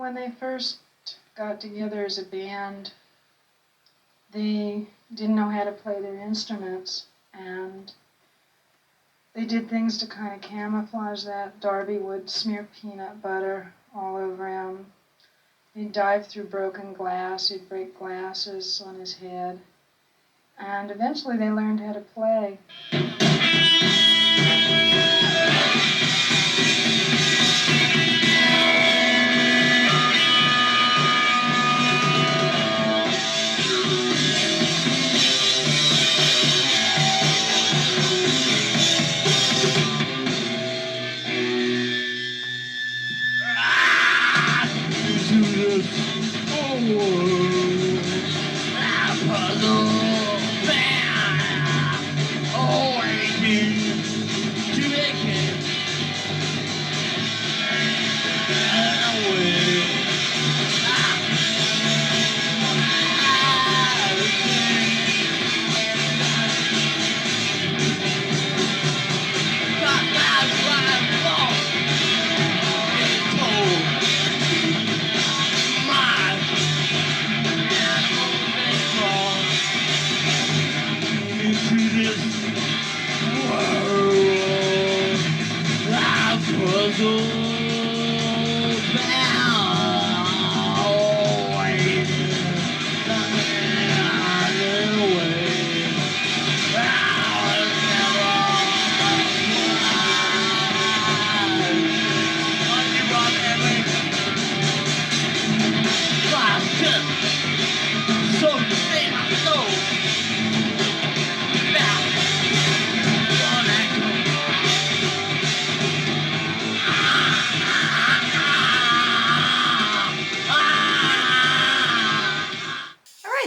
when they first got together as a band, they didn't know how to play their instruments, and they did things to kind of camouflage that. Darby would smear peanut butter all over him. He'd dive through broken glass. He'd break glasses on his head. And eventually they learned how to play.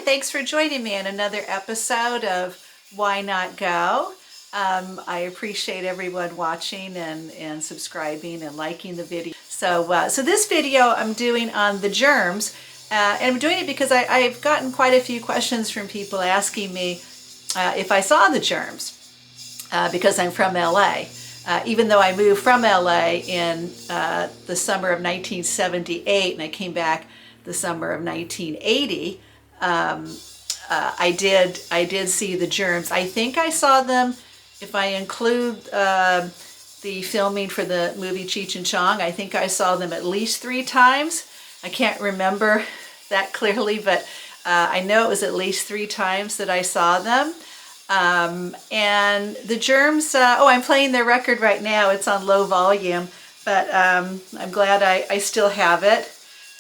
Thanks for joining me in another episode of Why Not Go. I appreciate everyone watching and subscribing and liking the video. So this video I'm doing on the Germs, and I'm doing it because I've gotten quite a few questions from people asking me if I saw the Germs, because I'm from LA. Even though I moved from LA in the summer of 1978 and I came back the summer of 1980, I did see the Germs. I think I saw them, if I include the filming for the movie Cheech and Chong, I think I saw them at least 3 times. I can't remember that clearly, but I know it was at least 3 times that I saw them. And the Germs, I'm playing their record right now. It's on low volume, but I'm glad I still have it.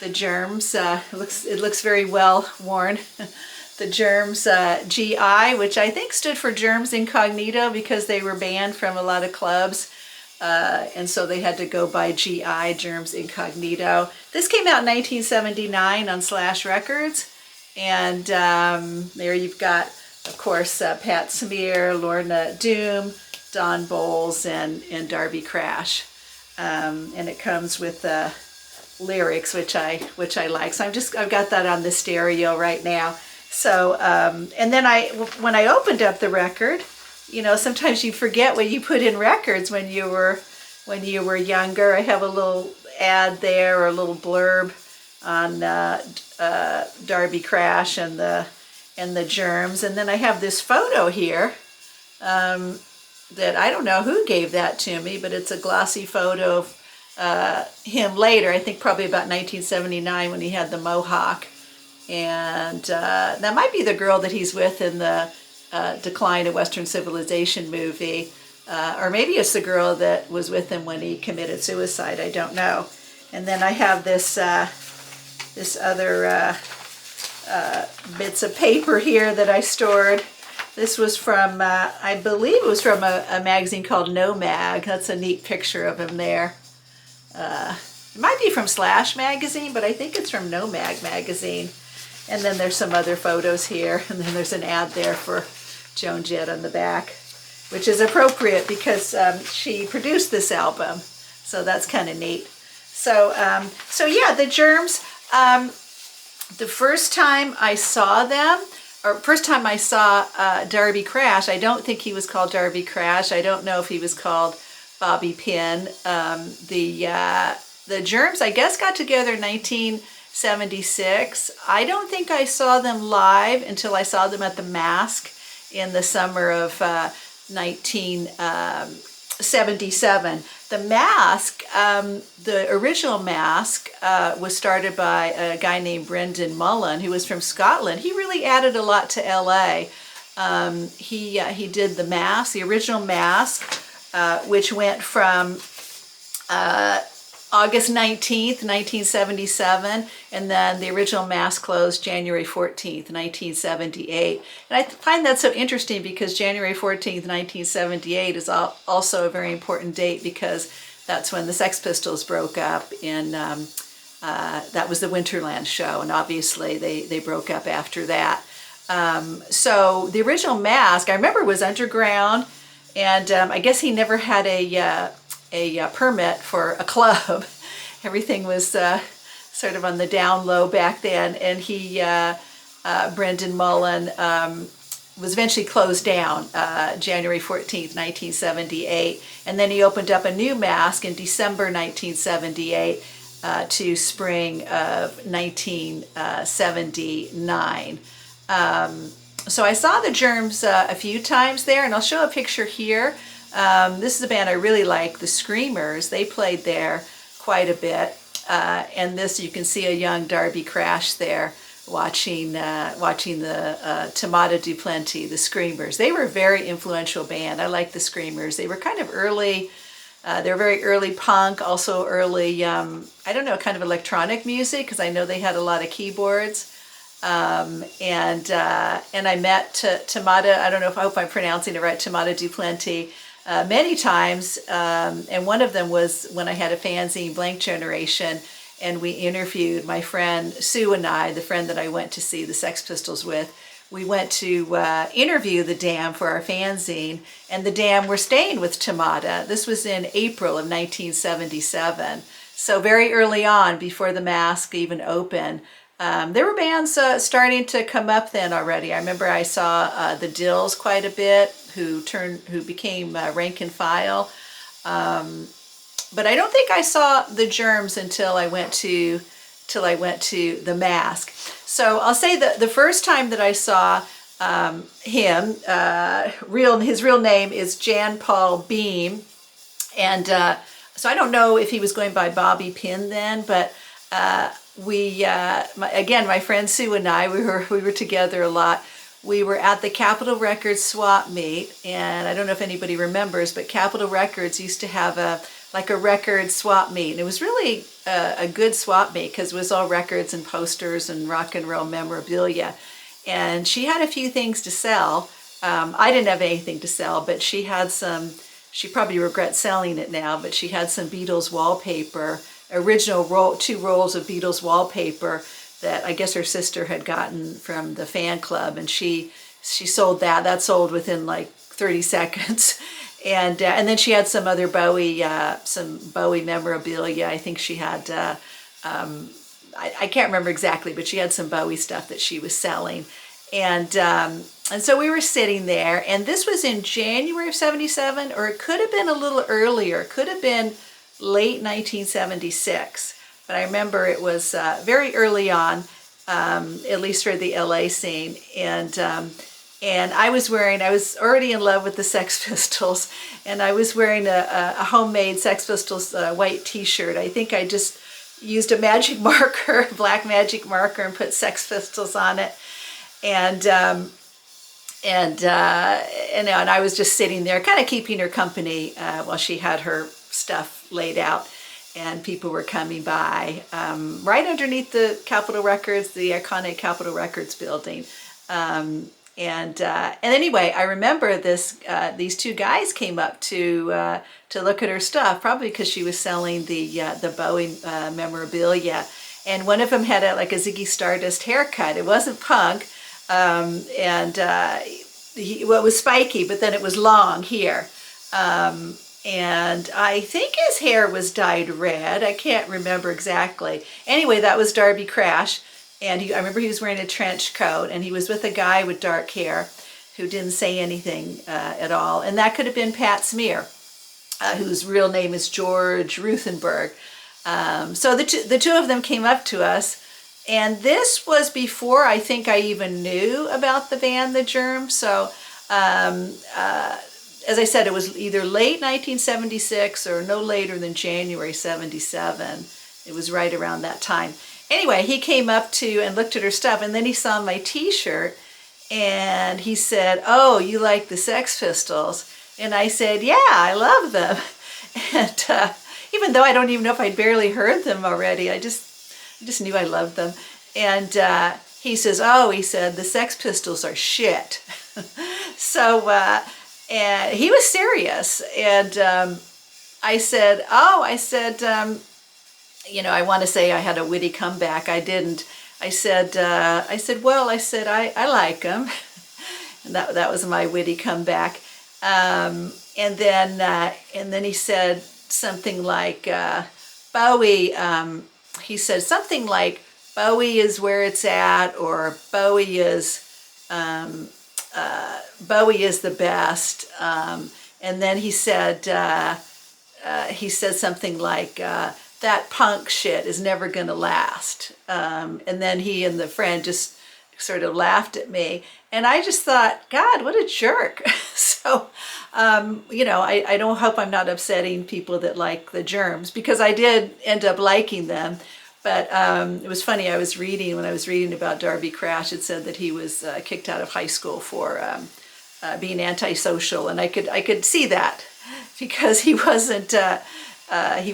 The Germs, it looks very well worn. The Germs GI, which I think stood for Germs Incognito because they were banned from a lot of clubs. And so they had to go by GI, Germs Incognito. This came out in 1979 on Slash Records. And there you've got, of course, Patsmear, Lorna Doom, Don Bowles, and Darby Crash. And it comes with lyrics, which I like. So I've got that on the stereo right now. So and then when I opened up the record, you know, sometimes you forget what you put in records when you were younger. I have a little ad there, or a little blurb on Darby Crash and the Germs, and then I have this photo here that I don't know who gave that to me, but it's a glossy photo of him later, I think probably about 1979 when he had the mohawk. And that might be the girl that he's with in the Decline of Western Civilization movie. Or maybe it's the girl that was with him when he committed suicide, I don't know. And then I have this other bits of paper here that I stored. This was from, I believe it was from a magazine called No Mag. That's a neat picture of him there. It might be from Slash magazine, but I think it's from No Mag magazine. And then there's some other photos here, and then there's an ad there for Joan Jett on the back, which is appropriate because she produced this album, so that's kind of neat. So yeah, the Germs. The first time I saw them, or first time I saw Darby Crash, I don't think he was called Darby Crash. I don't know if he was called Bobby Pin. the Germs, I guess, got together in 1976. I don't think I saw them live until I saw them at the Masque in the summer of 1977. The Masque, the original Masque, was started by a guy named Brendan Mullen, who was from Scotland. He really added a lot to LA. He did the Masque, the original Masque, which went from August 19th, 1977, and then the original Masque closed January 14th, 1978. And I find that so interesting because January 14th, 1978 is also a very important date because that's when the Sex Pistols broke up, and that was the Winterland show, and obviously they broke up after that. So the original Masque, I remember, was underground, and I guess he never had a permit for a club. Everything was sort of on the down low back then, and Brendan Mullen, was eventually closed down January 14th, 1978, and then he opened up a new Masque in December 1978 to spring of 1979. So I saw the Germs a few times there, and I'll show a picture here. This is a band I really like, the Screamers. They played there quite a bit. And this, you can see a young Darby Crash there watching the Tomato du Plenty, the Screamers. They were a very influential band. I like the Screamers. They were kind of early, they were very early punk, also early, I don't know, kind of electronic music, because I know they had a lot of keyboards. And I met Tomato, I don't know, I hope I'm pronouncing it right, Tomato du Plenty, many times, and one of them was when I had a fanzine, Blank Generation, and we interviewed my friend Sue and I, the friend that I went to see the Sex Pistols with. We went to interview the Dam for our fanzine, and the Dam were staying with Tomato. This was in April of 1977, so very early on, before the Masque even opened. There were bands starting to come up then already. I remember I saw the Dills quite a bit, who became Rank and File. But I don't think I saw the Germs until I went to the Masque. So I'll say that the first time that I saw him, his real name is Jan Paul Beam, and so I don't know if he was going by Bobby Pin then, but my friend Sue and I, we were together a lot. We were at the Capitol Records swap meet, and I don't know if anybody remembers, but Capitol Records used to have a record swap meet, and it was really a good swap meet because it was all records and posters and rock and roll memorabilia. And she had a few things to sell. I didn't have anything to sell, but she had some. She probably regrets selling it now, but she had some Beatles wallpaper, original 2 rolls of Beatles wallpaper that I guess her sister had gotten from the fan club, and she sold that. That sold within like 30 seconds. And then she had some other Bowie memorabilia. I think she had, I can't remember exactly, but she had some Bowie stuff that she was selling. And so we were sitting there, and this was in January of 77, or it could have been a little earlier. It could have been late 1976. But I remember it was very early on, at least for the LA scene. And I was already in love with the Sex Pistols, and I was wearing a homemade Sex Pistols white t-shirt. I think I just used a magic marker, black magic marker, and put Sex Pistols on it. And I was just sitting there, kind of keeping her company while she had her stuff laid out. And people were coming by right underneath the Capitol Records, the iconic Capitol Records building. And anyway, I remember these 2 guys came up to look at her stuff, probably because she was selling the Bowie memorabilia. And one of them had a Ziggy Stardust haircut. It wasn't punk, it was spiky, but then it was long here. And I think his hair was dyed red. I can't remember exactly. Anyway, that was Darby Crash. And I remember he was wearing a trench coat, and he was with a guy with dark hair who didn't say anything at all. And that could have been patsmear, whose real name is George Ruthenberg. So the two of them came up to us, and this was before I think I even knew about the band The Germs. So as I said, it was either late 1976 or no later than January 77. It was right around that time. Anyway, he came up to and looked at her stuff, and then he saw my t-shirt, and he said, "Oh, you like the Sex Pistols?" And I said, "Yeah, I love them." And even though I don't even know if I'd barely heard them already, I just knew I loved them. And he says, "Oh," he said, "the Sex Pistols are shit." So and he was serious. And I said, "Oh," I said, I want to say I had a witty comeback. I didn't. I said, "Well," I said, I like them." And that was my witty comeback. And then he said something like, "Bowie," he said something like, "Bowie is where it's at," or Bowie is the best. And then he said something like, "That punk shit is never gonna last." And then he and the friend just sort of laughed at me. And I just thought, God, what a jerk. So, I don't hope I'm not upsetting people that like the Germs, because I did end up liking them. But it was funny, when I was reading about Darby Crash, it said that he was kicked out of high school for being antisocial. And I could see that, because he wasn't, he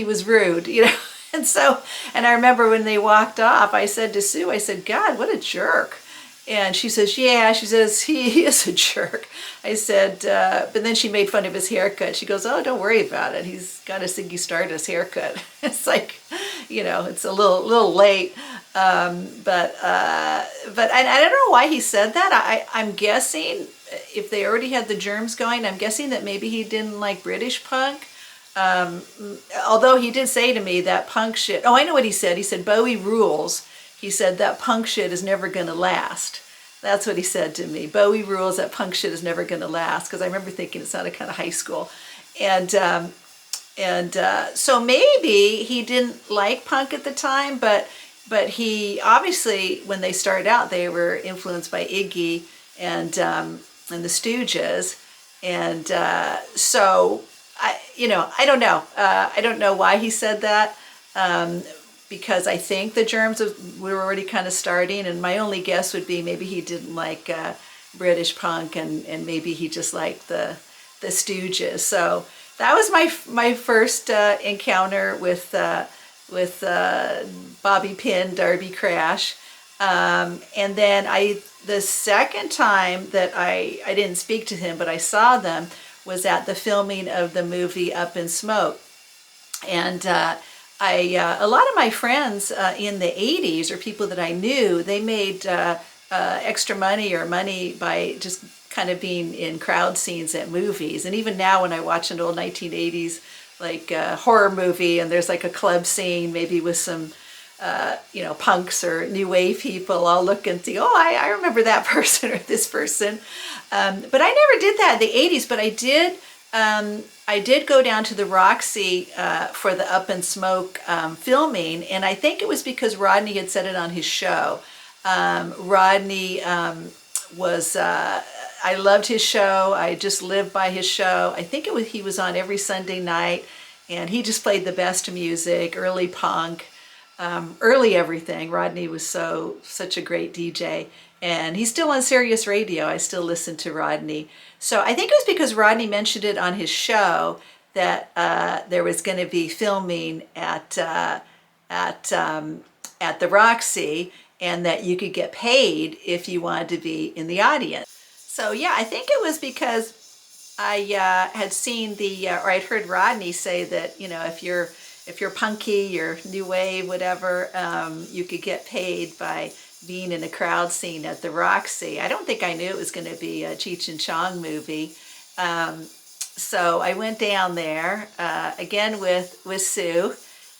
was rude, And I remember when they walked off, I said to Sue, I said, "God, what a jerk." And she says, "Yeah," she says, he is a jerk. I said, but then she made fun of his haircut. She goes, "Oh, don't worry about it. He's got a Ziggy Stardust haircut." It's like, it's a little late. But I don't know why he said that. I'm guessing if they already had the Germs going, I'm guessing that maybe he didn't like British punk. Although he did say to me that punk shit, oh, I know what he said. He said, "Bowie rules." He said, "That punk shit is never going to last." That's what he said to me. "Bowie rules, that punk shit is never going to last." Because I remember thinking it sounded kind of high school. And so maybe he didn't like punk at the time, but he obviously, when they started out, they were influenced by Iggy and the Stooges. And so I don't know. I don't know why he said that, because I think the Germs were already kind of starting, and my only guess would be maybe he didn't like British punk, and maybe he just liked the Stooges. So that was my first encounter with Bobby Pin, Darby Crash. And then the second time that I didn't speak to him, but I saw them, was at the filming of the movie Up in Smoke. And a lot of my friends in the 80s, or people that I knew, they made extra money or money by just kind of being in crowd scenes at movies. And even now when I watch an old 1980s horror movie, and there's like a club scene, maybe with some punks or new wave people, I'll look and see, oh, I remember that person or this person. But I never did that in the 80s, but I did go down to the Roxy for the Up in Smoke filming, and I think it was because Rodney had said it on his show. Rodney I loved his show. I just lived by his show. I think he was on every Sunday night, and he just played the best music, early punk, early everything. Rodney was such a great DJ, and he's still on Sirius Radio. I still listen to Rodney. So I think it was because Rodney mentioned it on his show that there was going to be filming at the Roxy, and that you could get paid if you wanted to be in the audience. So yeah, I think it was because I had seen or I'd heard Rodney say that, if you're punky, you're new wave, whatever, you could get paid by being in a crowd scene at the Roxy. I don't think I knew it was going to be a Cheech and Chong movie. So I went down there again with Sue,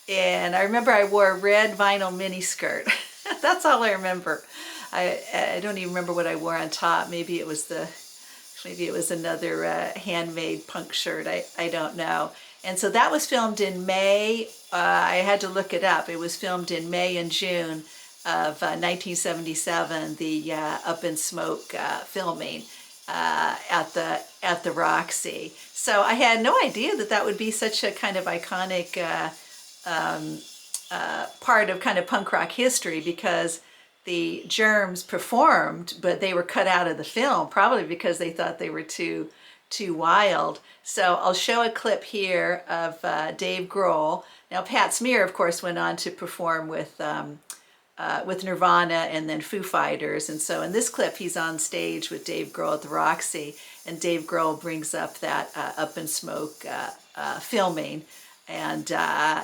and I remember I wore a red vinyl miniskirt. That's all I remember. I don't even remember what I wore on top. Maybe it was another handmade punk shirt. I don't know. And so that was filmed in May. I had to look it up. It was filmed in May and June of 1977, the Up in Smoke filming at the Roxy. So I had no idea that that would be such a kind of iconic part of kind of punk rock history, because the Germs performed, but they were cut out of the film, probably because they thought they were too wild. So I'll show a clip here of Dave Grohl. Now Patsmear, of course, went on to perform with Nirvana and then Foo Fighters. And so in this clip, he's on stage with Dave Grohl at the Roxy, and Dave Grohl brings up that Up in Smoke filming, and then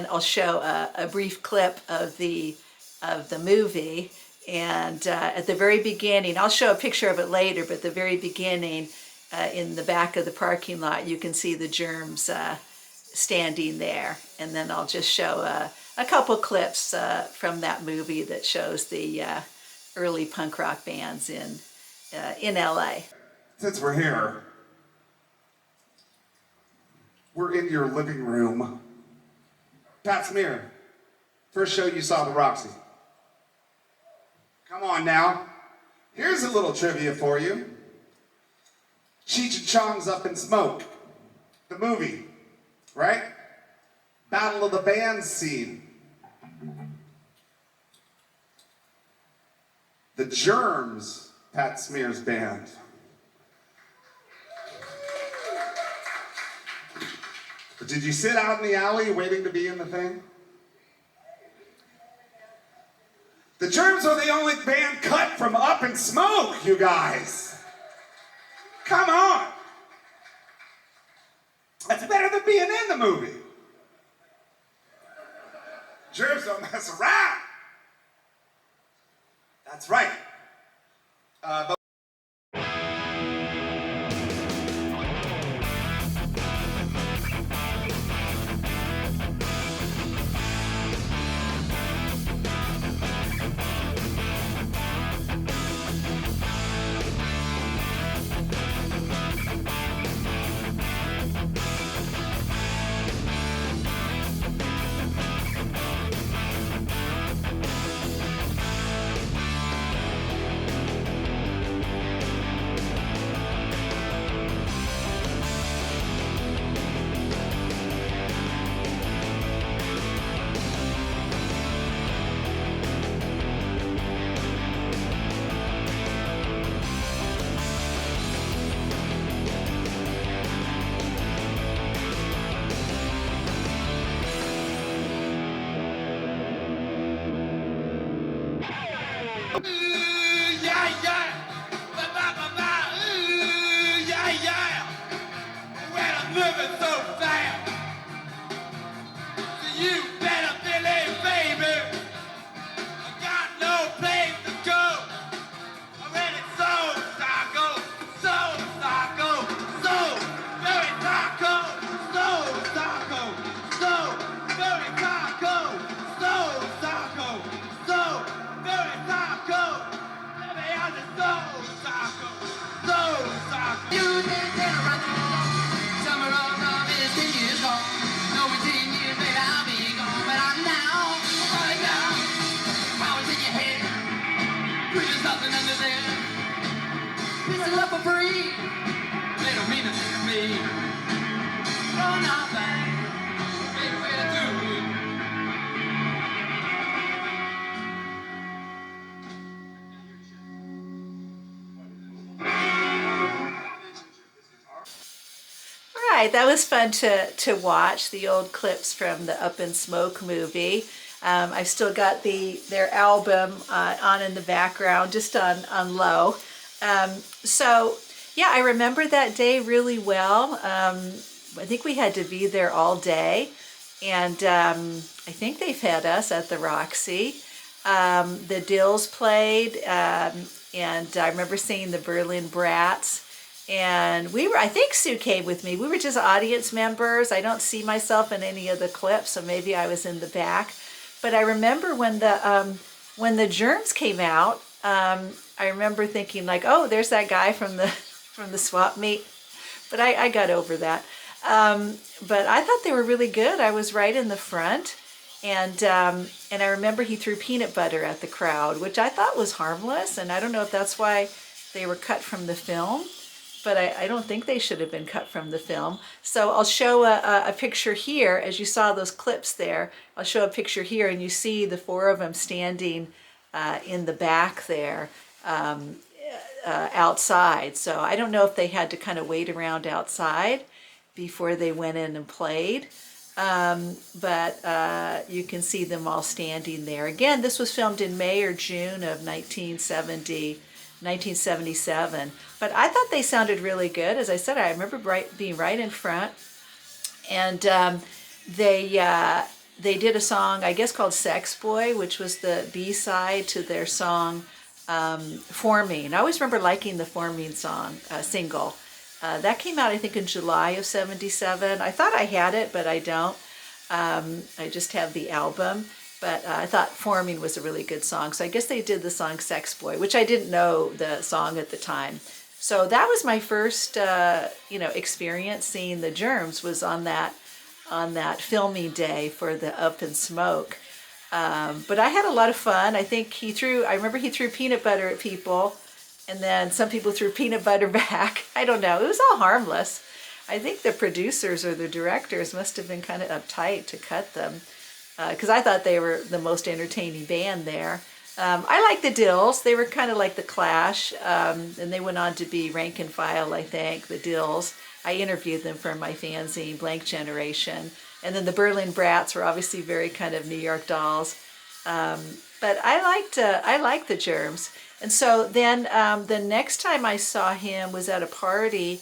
I'll show a brief clip of the movie. And at the very beginning, I'll show a picture of it later, but at the very beginning, in the back of the parking lot, you can see the Germs standing there. And then I'll just show a couple clips from that movie that shows the early punk rock bands in LA. Since we're here, we're in your living room. Patsmear, first show you saw the Roxy. Come on now. Here's a little trivia for you. Cheech and Chong's Up in Smoke, the movie, right? Battle of the Bands scene. The Germs, Patsmear's band. But did you sit out in the alley waiting to be in the thing? The Germs are the only band cut from Up in Smoke, you guys. Come on. That's better than being in the movie. Germs don't mess around. That's right. But That was fun to watch the old clips from the Up in Smoke movie. I've still got their album on in the background, just on low. So yeah, I remember that day really well. I think we had to be there all day, and I think they fed us at the Roxy. The Dills played, and I remember seeing the Berlin Brats. And I think Sue came with me. We were just audience members. I don't see myself in any of the clips, so maybe I was in the back. But I remember when the Germs came out, I remember thinking like, oh, there's that guy from the swap meet. But I got over that. But I thought they were really good. I was right in the front. And I remember he threw peanut butter at the crowd, which I thought was harmless. And I don't know if that's why they were cut from the film, but I don't think they should have been cut from the film. So I'll show a picture here. As you saw those clips there, I'll show a picture here, and you see the four of them standing in the back there outside. So I don't know if they had to kind of wait around outside before they went in and played. But you can see them all standing there. Again, this was filmed in May or June of 1977. But I thought they sounded really good. As I said, I remember being right in front. And they did a song, I guess, called Sex Boy, which was the B-side to their song Forming. I always remember liking the Forming song, single. That came out, I think, in July of 77. I thought I had it, but I don't. I just have the album. But I thought Forming was a really good song. So I guess they did the song Sex Boy, which I didn't know the song at the time. So that was my first, experience seeing the Germs, was on that filming day for the Up in Smoke. But I had a lot of fun. I remember he threw peanut butter at people, and then some people threw peanut butter back. I don't know. It was all harmless. I think the producers or the directors must have been kind of uptight to cut them, because I thought they were the most entertaining band there. I like the Dills. They were kind of like the Clash, and they went on to be rank and file, I think, the Dills. I interviewed them for my fanzine, Blank Generation. And then the Berlin Brats were obviously very kind of New York Dolls. But I liked the Germs. And so then the next time I saw him was at a party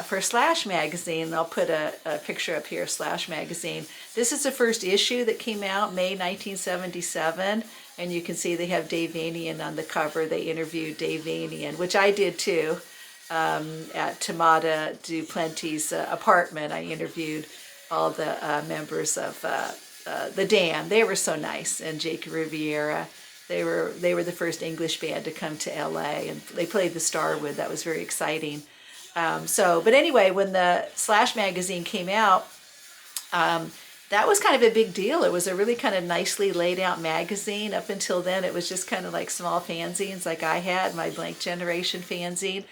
for Slash magazine. And I'll put a picture up here, Slash magazine. This is the first issue that came out, May 1977. And you can see they have Dave Vanian on the cover. They interviewed Dave Vanian, which I did too, at Tamada Duplantis' apartment. I interviewed all the members of the Dam. They were so nice. And Jake Riviera. They were the first English band to come to LA, and they played the Starwood. That was very exciting. But anyway, when the Slash magazine came out, that was kind of a big deal. It was a really kind of nicely laid out magazine. Up until then, it was just kind of like small fanzines like I had, my Blank Generation fanzine.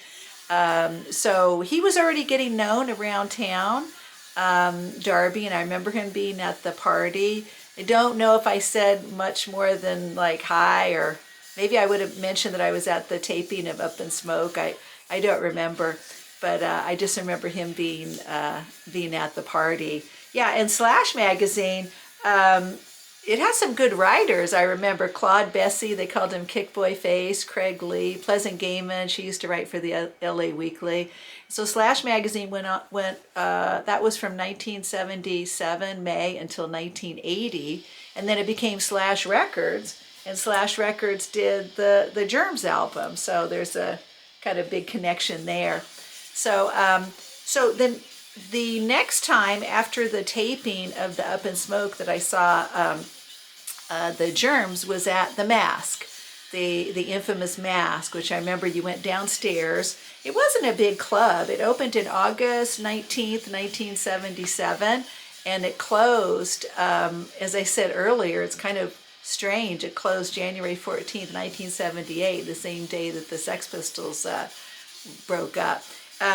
So he was already getting known around town, Darby, and I remember him being at the party. I don't know if I said much more than like hi, or maybe I would have mentioned that I was at the taping of Up in Smoke. I don't remember, but I just remember him being at the party. Yeah, and Slash magazine, it has some good writers. I remember Claude Bessie, they called him Kickboy Face, Craig Lee, Pleasant Gaiman. She used to write for the LA Weekly. So Slash magazine that was from 1977 May until 1980, and then it became Slash Records, and Slash Records did the Germs album. So there's a kind of big connection there. So then the next time after the taping of the Up in Smoke that I saw the Germs was at the Masque, the infamous Masque, which I remember you went downstairs. It wasn't a big club. It opened in August 19th, 1977, and it closed, as I said earlier, it's kind of strange. It closed January 14th, 1978, the same day that the Sex Pistols broke up.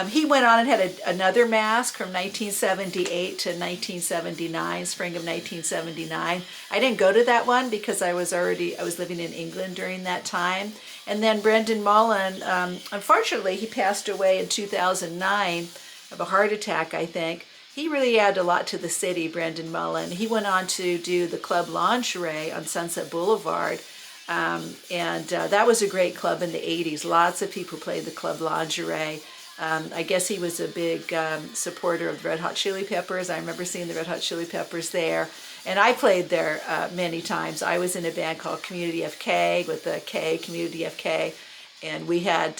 He went on and had another Masque from 1978 to 1979, spring of 1979. I didn't go to that one because I was living in England during that time. And then Brendan Mullen, unfortunately, he passed away in 2009 of a heart attack, I think. He really added a lot to the city, Brendan Mullen. He went on to do the Club Lingerie on Sunset Boulevard. And that was a great club in the 80s. Lots of people played the Club Lingerie. I guess he was a big supporter of the Red Hot Chili Peppers. I remember seeing the Red Hot Chili Peppers there. And I played there many times. I was in a band called Community FK with the K, Community FK. And we had,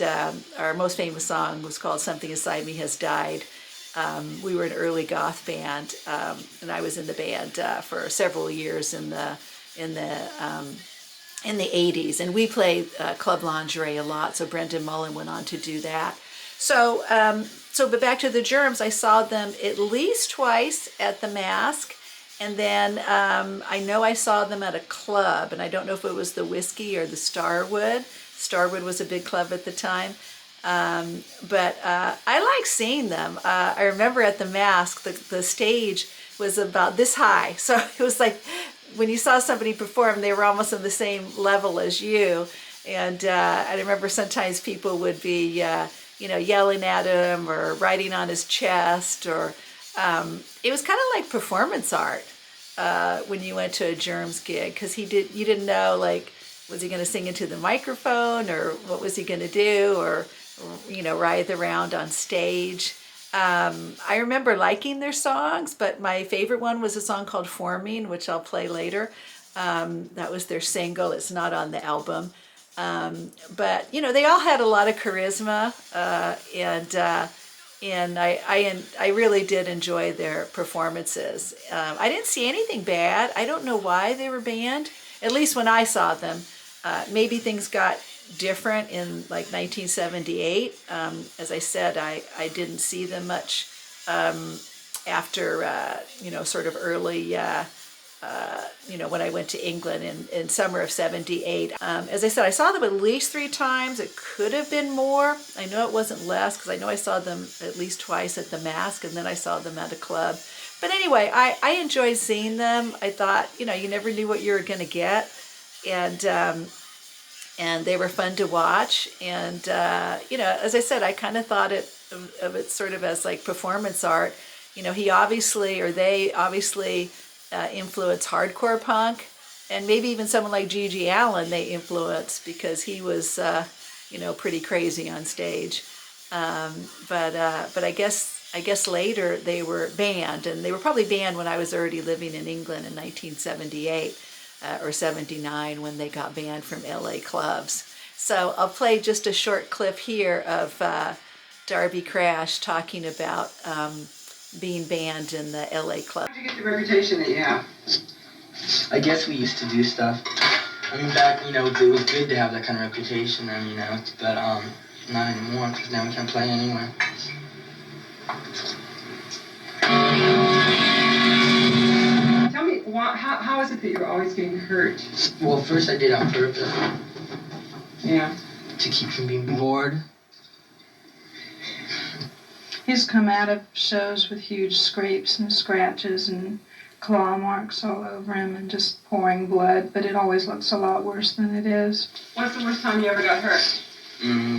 our most famous song was called Something Inside Me Has Died. We were an early goth band, and I was in the band for several years in the 80s. And we played Club Lingerie a lot, so Brendan Mullen went on to do that. But back to the Germs, I saw them at least twice at the Masque, and then I know I saw them at a club, and I don't know if it was the Whiskey or the Starwood. Starwood was a big club at the time. But I like seeing them. I remember at the Masque, the stage was about this high. So it was like when you saw somebody perform, they were almost on the same level as you. And I remember sometimes people would be, yelling at him or writing on his chest, or it was kind of like performance art when you went to a Germs gig, because you didn't know, like, was he going to sing into the microphone, or what was he going to do, or writhe around on stage. I remember liking their songs, but my favorite one was a song called Forming, which I'll play later. That was their single. It's not on the album. But they all had a lot of charisma, and I really did enjoy their performances. I didn't see anything bad. I don't know why they were banned, at least when I saw them. Maybe things got different in like 1978. As I said, I didn't see them much after, sort of early, when I went to England in summer of 78. As I said, I saw them at least 3 times. It could have been more. I know it wasn't less, because I know I saw them at least twice at the Masque, and then I saw them at a club. But anyway, I enjoyed seeing them. I thought, you never knew what you were going to get. And they were fun to watch. And, as I said, I kind of thought of it sort of as like performance art. They obviously influenced hardcore punk, and maybe even someone like Gigi Allen they influenced, because he was, pretty crazy on stage. But I guess later they were banned, and they were probably banned when I was already living in England in 1978. Or 79, when they got banned from LA clubs. So I'll play just a short clip here of Darby Crash talking about being banned in the LA club. How did you get the reputation that you have? I guess we used to do stuff. I mean, back, it was good to have that kind of reputation, but not anymore, because now we can't play anywhere. Tell me, how is it that you're always getting hurt? Well, first I did it on purpose. Yeah. To keep from being bored. He's come out of shows with huge scrapes and scratches and claw marks all over him and just pouring blood, but it always looks a lot worse than it is. What's the worst time you ever got hurt?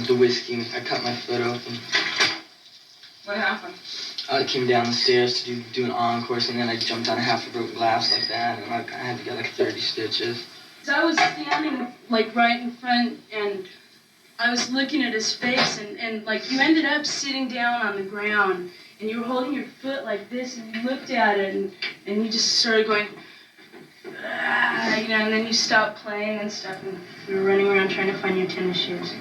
The whiskey. I cut my foot open. What happened? I came down the stairs to do an encore, and then I jumped on half a broken glass like that, and I had to get like 30 stitches. So I was standing like right in front, and I was looking at his face, and like you ended up sitting down on the ground, and you were holding your foot like this, and you looked at it, and you just started going, and then you stopped playing and stuff, and you were running around trying to find your tennis shoes.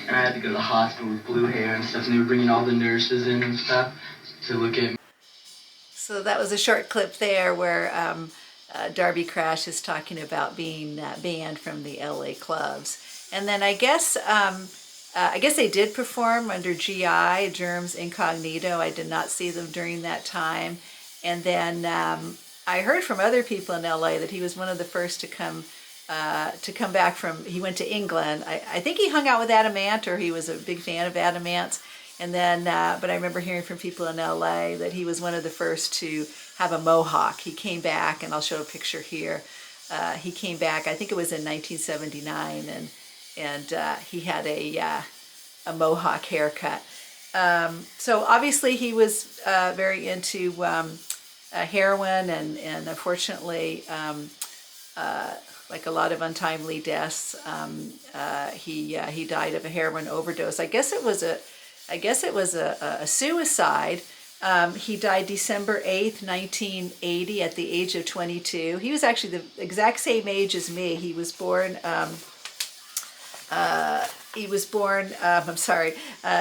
And I had to go to the hospital with blue hair and stuff, and they were bringing all the nurses in and stuff to look at me. So that was a short clip there where Darby Crash is talking about being banned from the LA clubs. And then I guess they did perform under GI, Germs Incognito. I did not see them during that time. And then I heard from other people in LA that he was one of the first to come back from, he went to England. I think he hung out with Adam Ant, or he was a big fan of Adam Ant's. And then, but I remember hearing from people in LA that he was one of the first to have a mohawk. He came back, and I'll show a picture here. He came back, I think it was in 1979, and he had a mohawk haircut. So obviously he was very into heroin, and unfortunately, like a lot of untimely deaths, he died of a heroin overdose. I guess it was a suicide. He died December 8th, 1980, at the age of 22. He was actually the exact same age as me. He was born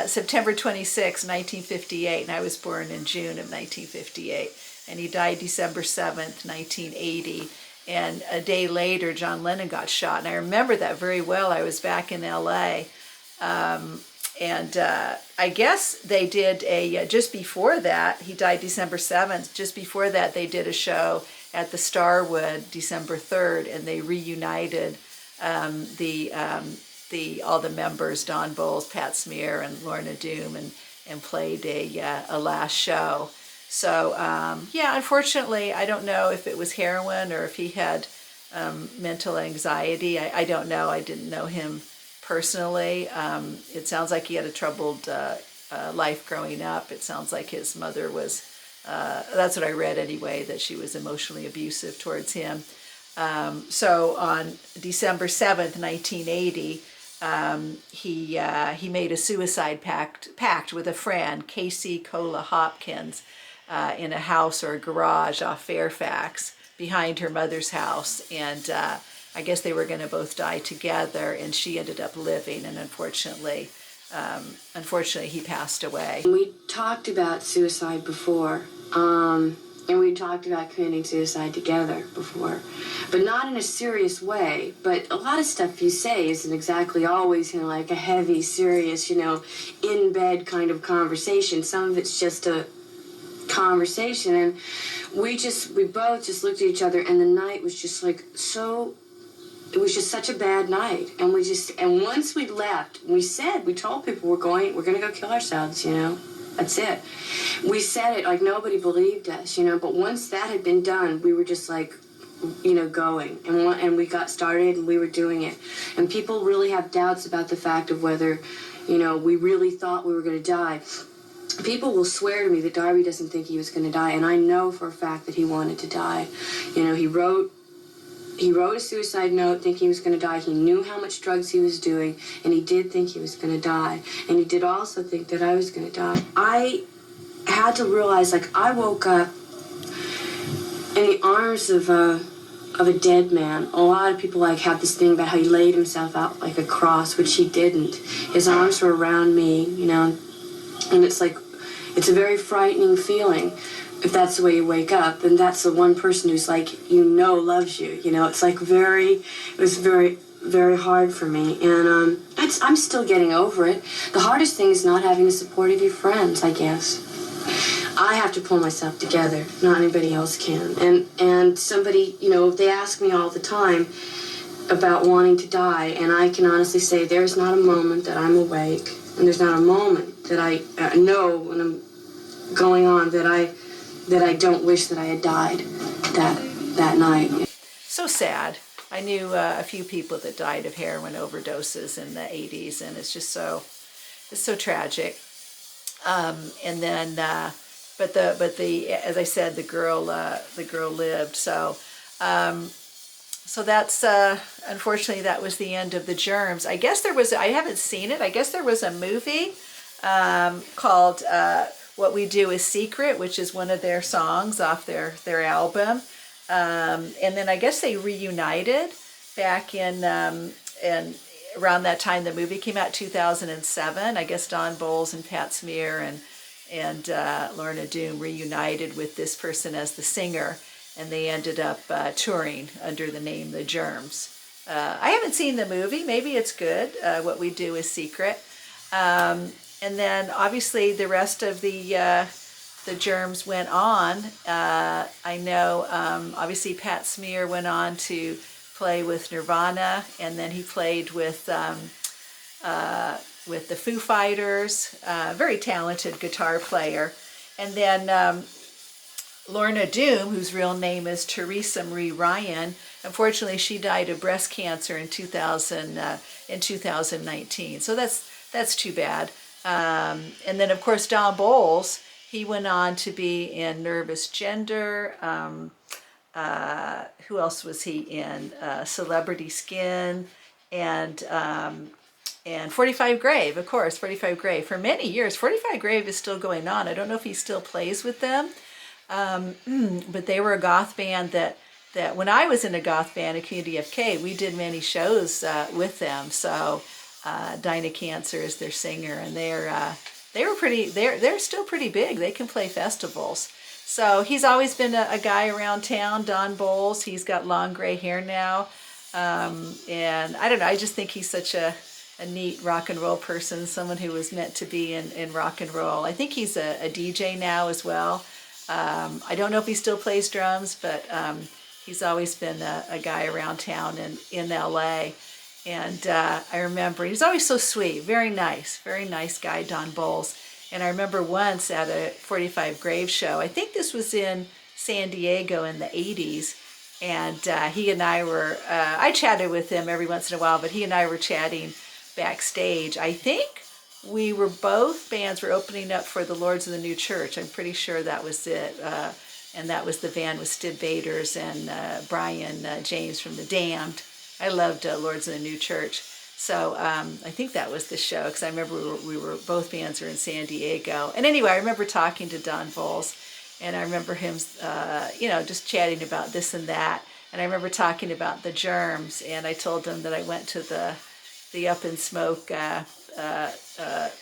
September 26, 1958, and I was born in June of 1958. And he died December 7th, 1980. And a day later, John Lennon got shot. And I remember that very well. I was back in LA I guess they did just before that, he died December 7th, just before that they did a show at the Starwood December 3rd, and they reunited all the members, Don Bowles, patsmear, and Lorna Doom, and played a last show. So yeah, unfortunately, I don't know if it was heroin or if he had mental anxiety. I don't know. I didn't know him personally. It sounds like he had a troubled life growing up. It sounds like his mother was, that's what I read anyway, that she was emotionally abusive towards him. So on December 7th, 1980, he made a suicide pact with a friend, Casey Cola Hopkins, in a house or a garage off Fairfax behind her mother's house. And I guess they were going to both die together, and she ended up living, and unfortunately he passed away. We talked about suicide before, and we talked about committing suicide together before, but not in a serious way. But a lot of stuff you say isn't exactly always, like a heavy, serious, in bed kind of conversation. Some of it's just a conversation, and we both just looked at each other, and the night was just it was just such a bad night. And once we left, we told people we're going to go kill ourselves, that's it. We said it like nobody believed us, but once that had been done, we were just going, and we got started, and we were doing it. And people really have doubts about the fact of whether, we really thought we were going to die. People will swear to me that Darby doesn't think he was going to die, and I know for a fact that he wanted to die. He wrote a suicide note thinking he was going to die. He knew how much drugs he was doing, and he did think he was going to die. And he did also think that I was going to die. I had to realize, I woke up in the arms of a dead man. A lot of people have this thing about how he laid himself out like a cross, which he didn't. His arms were around me, and it's a very frightening feeling. If that's the way you wake up, and that's the one person who's loves you. It was very, very hard for me, and I'm still getting over it. The hardest thing is not having the support of your friends, I guess. I have to pull myself together. Not anybody else can. And somebody, they ask me all the time about wanting to die, and I can honestly say there's not a moment that I'm awake, and there's not a moment that I know when I'm going on that I don't wish that I had died that night. So sad. I knew a few people that died of heroin overdoses in the 80s, and it's so tragic. And then, but the as I said, the girl lived. So that's unfortunately that was the end of the Germs. I guess I haven't seen it. I guess there was a movie called What We Do Is Secret, which is one of their songs off their album. And then I guess they reunited back in around that time. The movie came out 2007. I guess Don Bowles and patsmear and Lorna Doom reunited with this person as the singer, and they ended up touring under the name The Germs. I haven't seen the movie. Maybe it's good. What We Do Is Secret. And then obviously the rest of the Germs went on. I know obviously patsmear went on to play with Nirvana, and then he played with the Foo Fighters. Very talented guitar player. And then Lorna Doom, whose real name is Teresa Marie Ryan, unfortunately she died of breast cancer in 2019. So that's too bad. And then, of course, Don Bowles, he went on to be in Nervous Gender. Who else was he in? Celebrity Skin, and 45 Grave, of course, 45 Grave. For many years, 45 Grave is still going on. I don't know if he still plays with them, but they were a goth band that when I was in a goth band at Community FK, we did many shows with them. So Dinah Cancer is their singer, and they're still pretty big. They can play festivals. So he's always been a guy around town, Don Bowles. He's got long gray hair now, and I don't know. I just think he's such a a neat rock and roll person, someone who was meant to be in rock and roll. I think he's a DJ now as well. I don't know if he still plays drums, but he's always been a guy around town in LA. And I remember he was always so sweet, very nice guy, Don Bowles. And I remember once at a 45 Grave show, I think this was in San Diego in the 80s, and he and I were, I chatted with him every once in a while, but he and I were chatting backstage. I think we were both bands were opening up for the Lords of the New Church. I'm pretty sure that was it. And that was the band with Stib Baders and Brian James from The Damned. I loved Lords of the New Church. So I think that was the show, because I remember we were both bands were in San Diego. And anyway, I remember talking to Don Bowles, and I remember him, just chatting about this and that. And I remember talking about the Germs, and I told him that I went to the Up in Smoke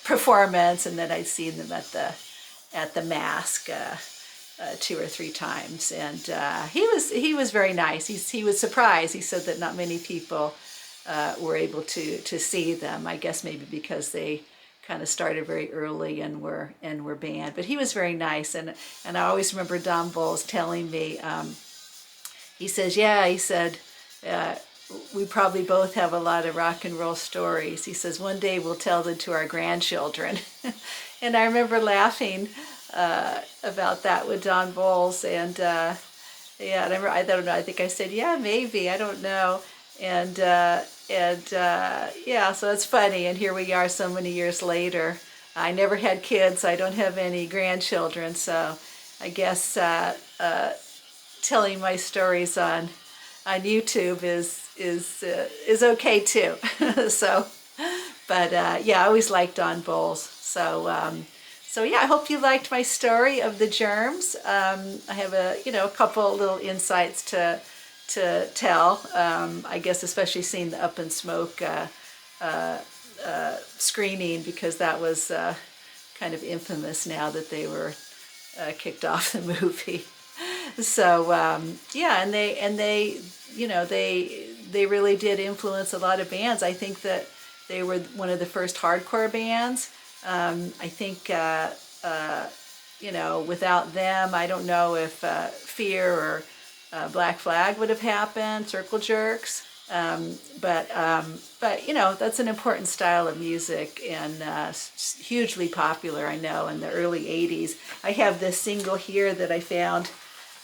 performance, and that I'd seen them at the Masque 2 or 3 times. And he was very nice. He was surprised. He said that not many people were able to see them. I guess maybe because they kind of started very early and were banned. But he was very nice, and I always remember Don Bowles telling me, he says, we probably both have a lot of rock and roll stories. He says, one day we'll tell them to our grandchildren. And I remember laughing about that with Don Bowles, and I don't know, I think I said, yeah, maybe, I don't know. And so it's funny, and here we are so many years later. I never had kids, I don't have any grandchildren, so I guess telling my stories on YouTube is okay too. So, but I always liked Don Bowles. So I hope you liked my story of the Germs. I have a couple little insights to tell. I guess especially seeing the Up in Smoke screening, because that was kind of infamous now that they were kicked off the movie. So and they really did influence a lot of bands. I think that they were one of the first hardcore bands. I think without them, I don't know if Fear or Black Flag would have happened, Circle Jerks. But that's an important style of music, and hugely popular, I know, in the early 80s. I have this single here that I found,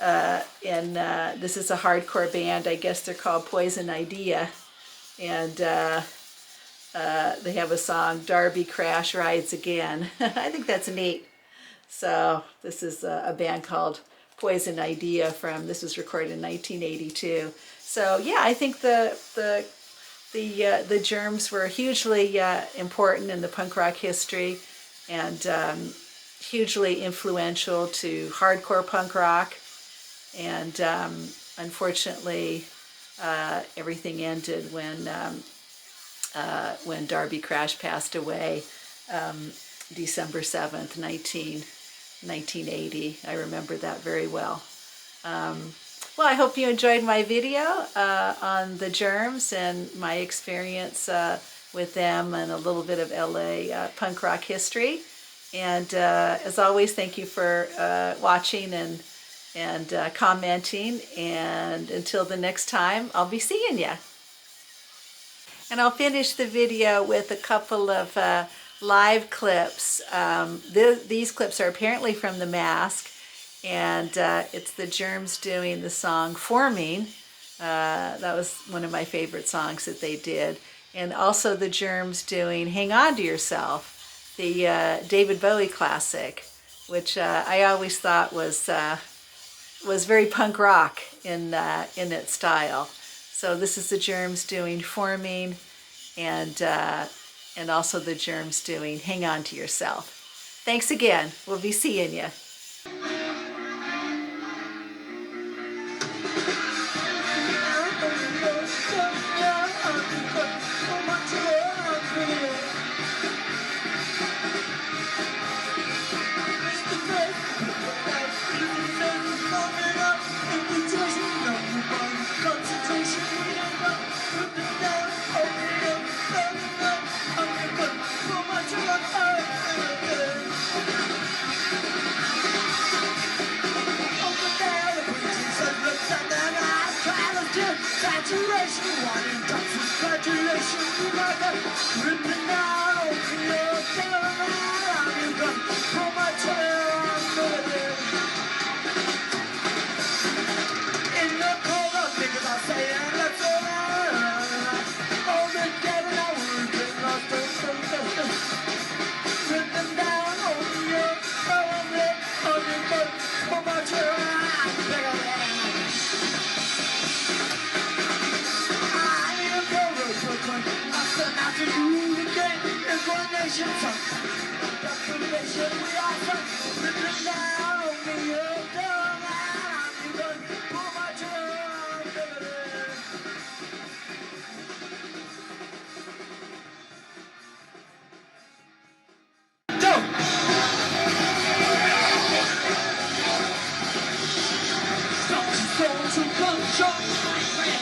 and this is a hardcore band. I guess they're called Poison Idea, and they have a song, Darby Crash Rides Again. I think that's neat. So this is a band called Poison Idea this was recorded in 1982. So yeah, I think the Germs were hugely important in the punk rock history, and hugely influential to hardcore punk rock. And unfortunately, everything ended when Darby Crash passed away, December 7th, 1980. I remember that very well. Well, I hope you enjoyed my video on the Germs and my experience with them, and a little bit of LA punk rock history. And as always, thank you for watching and commenting. And until the next time, I'll be seeing you. And I'll finish the video with a couple of live clips. These clips are apparently from the Masque, and it's the Germs doing the song Forming. That was one of my favorite songs that they did. And also the Germs doing Hang On To Yourself, the David Bowie classic, which I always thought was very punk rock in its style. So this is the Germs doing Forming, and also the Germs doing Hang On To Yourself. Thanks again. We'll be seeing you. Saturation, one congratulations, you got that written down over your telegram. You got pull my tail on building. In the cold of niggas are saying let's all all together now we're getting lost. Written down over your telegram. On your butt, pull my tail on building. After you again, inclination, destination we offer, written down on me, you're down, I'm going to pull my turn, baby. Stop your soul to control. With